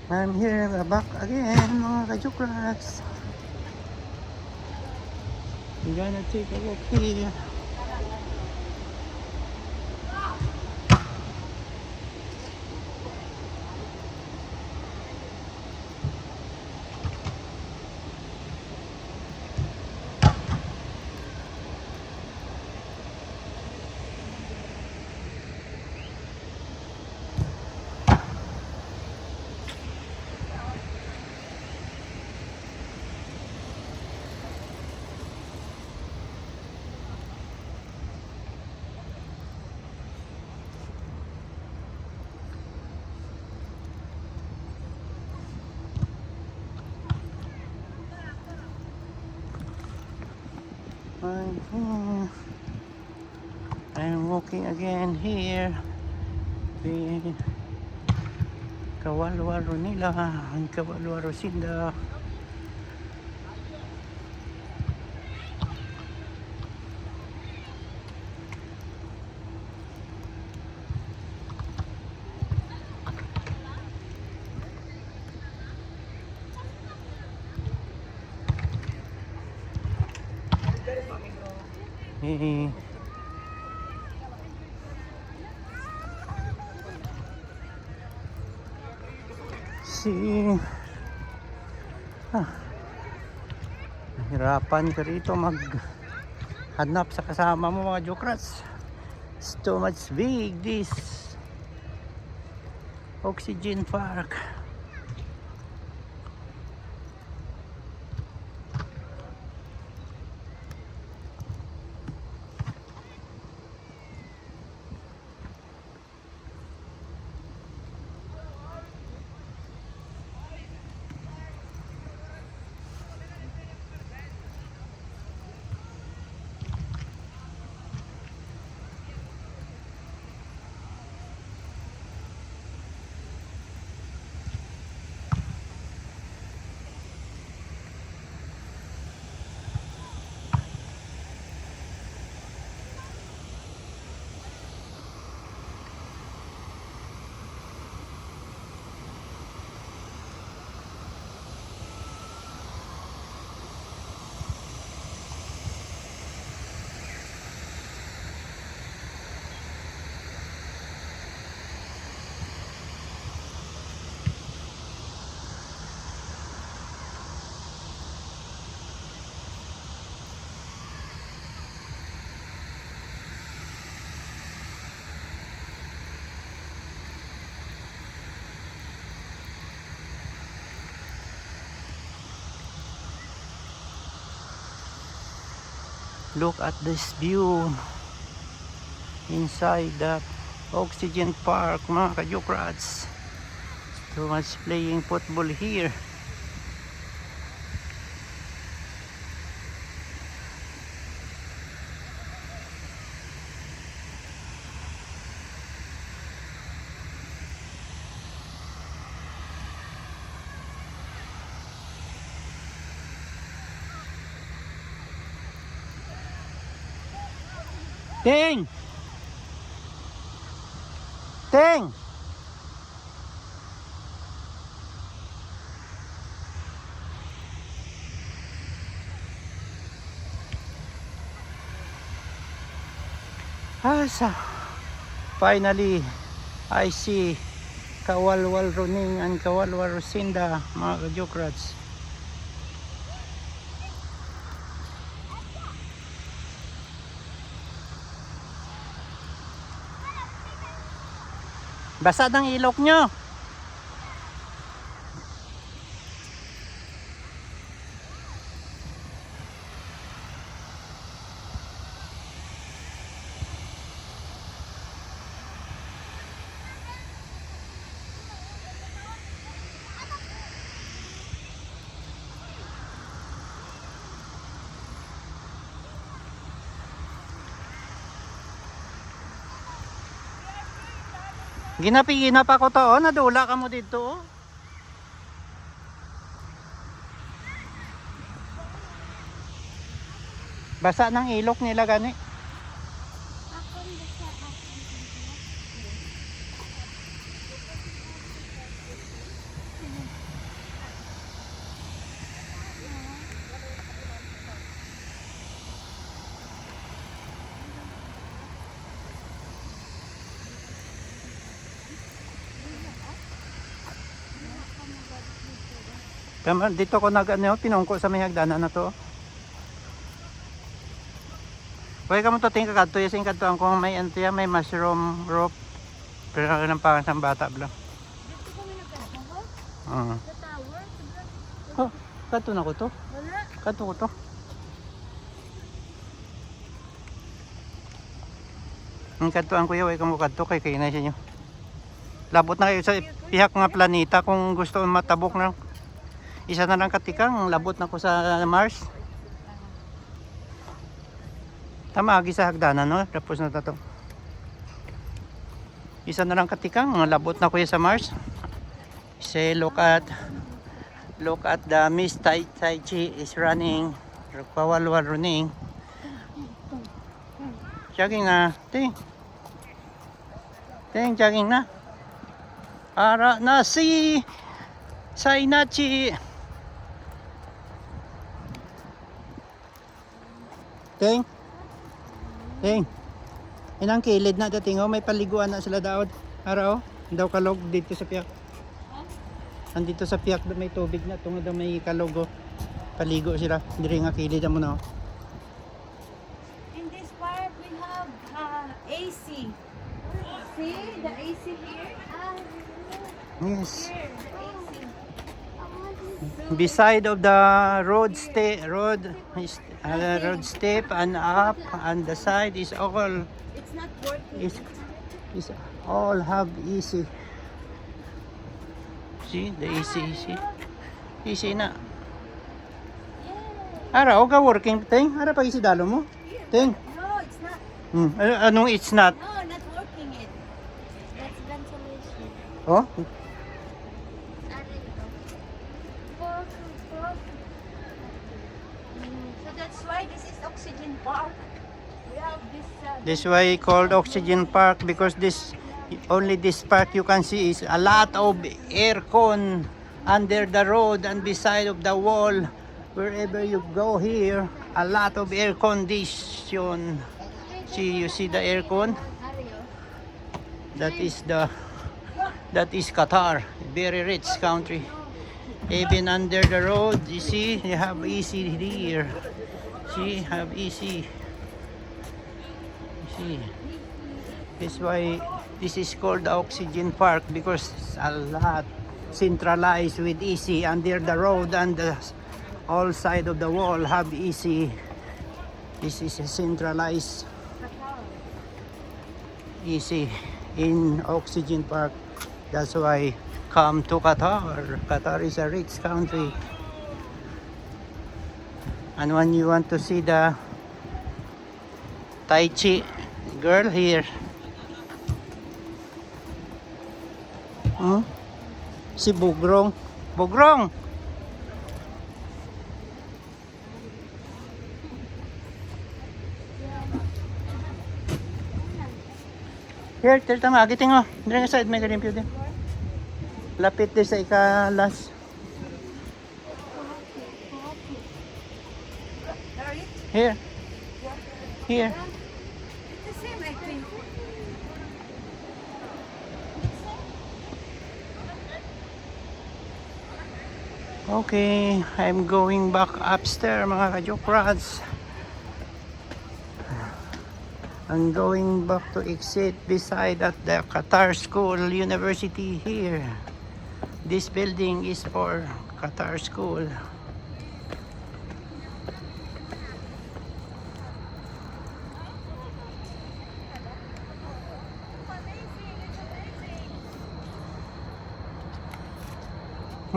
I'm here, back again, mga ka-Jukrats. I'm gonna take a walk here. I'm walking again here. The Kawalwaro nila, ang Kawalwaro Sinda. Eh, nahirapan ka rito maghanap sa kasama mo, mga Jukrats. It's too much big, this Oxygen Park. Look at this view inside the Oxygen Park, mga ka-Jukrats. Too much playing football here. Ting! Ting! Finally, I see Kawalwal Runing and Kawalwal Sinda, mga ka-Jukrats. Basa ng ilok nyo. Ginap ako to, oh. Nadula ka mo dito, oh. Basa ng ilok nila gani. Dito ko ano, pinungko sa may hagdanan na to. Pwede ka mo to tingin kakadto. Yung kadto ang kung may antiya, may mushroom rope. Pero ang pangas ng bata blang. Dito kami nagkadto ho? Oo. Sa tower? Oh, kadto na ko to. Wala. Kadto ko to. Ang kadto ang kuya, way ka mo kadto kay na siya nyo. Labot na kayo sa pihak nga planeta kung gusto matabok na. Isa na lang katikang, labot na ko sa Mars. Tama, agi sa hagdanan, no? Tapos na to. Isa na lang katikang, labot na ko sa Mars. Say, look at the Miss Tai Chi is running. Pawalwal running. Jogging na. Ting, jogging na. Ara na si Sainachi. Ting. Inang kilid na dating may paliguan na sila daod. Ara daw kalog dito sa piyak. Andito sa piyak may tubig na tungod daw may kalog. Paligo sila. Diri nga kilid mo na. In this park we have AC. See the AC here? Yes. Here, AC. Beside of the road step and up and the side is all It's not working. is all have easy. See the easy na. Ara o ka working thing? Ara pag isidalo mo? Ting. No, it's not. Anong it's not? No, not working it. That's ventilation. Oh? So that's why this is Oxygen Park. We have this. This why called Oxygen Park because only this park you can see is a lot of aircon under the road and beside of the wall. Wherever you go here, a lot of air condition. You see the aircon? That is Qatar, very rich country. Even under the road, you see, you have AC here. See, have AC. See, this why this is called the Oxygen Park because it's a lot centralized with AC under the road and the all side of the wall have AC. This is a centralized AC in Oxygen Park. That's why come to Qatar. Qatar is a rich country. And when you want to see the Tai Chi girl here. Si Bugrong. Bugrong! Here, tama, agiting o. Dire nga side, may garimpyo din. Lapit din sa ika-last. Here. Here. It's the same, I think. Okay, I'm going back upstairs mga ka-Jokrads. I'm going back to exit beside at the Qatar School University here. This building is for Qatar School.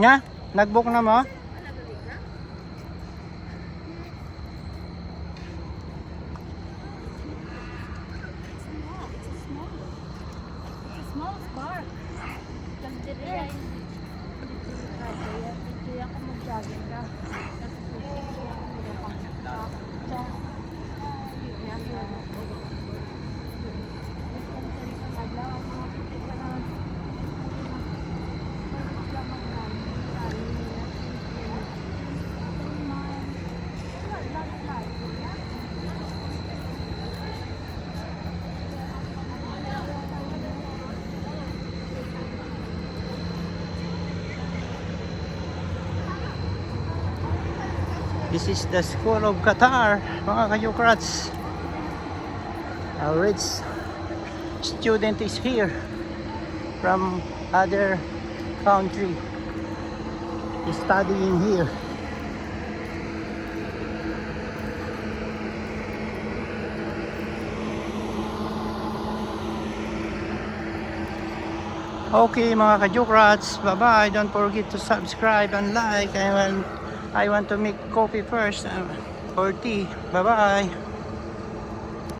Nga, nag-book na mo? Small park. Considering dito ako mag-jogging ka. This is the School of Qatar, mga kayukrats. A rich student is here from other country studying here. Okay mga kajokrats, bye bye. Don't forget to subscribe and like. I want to make coffee first or tea. Bye bye.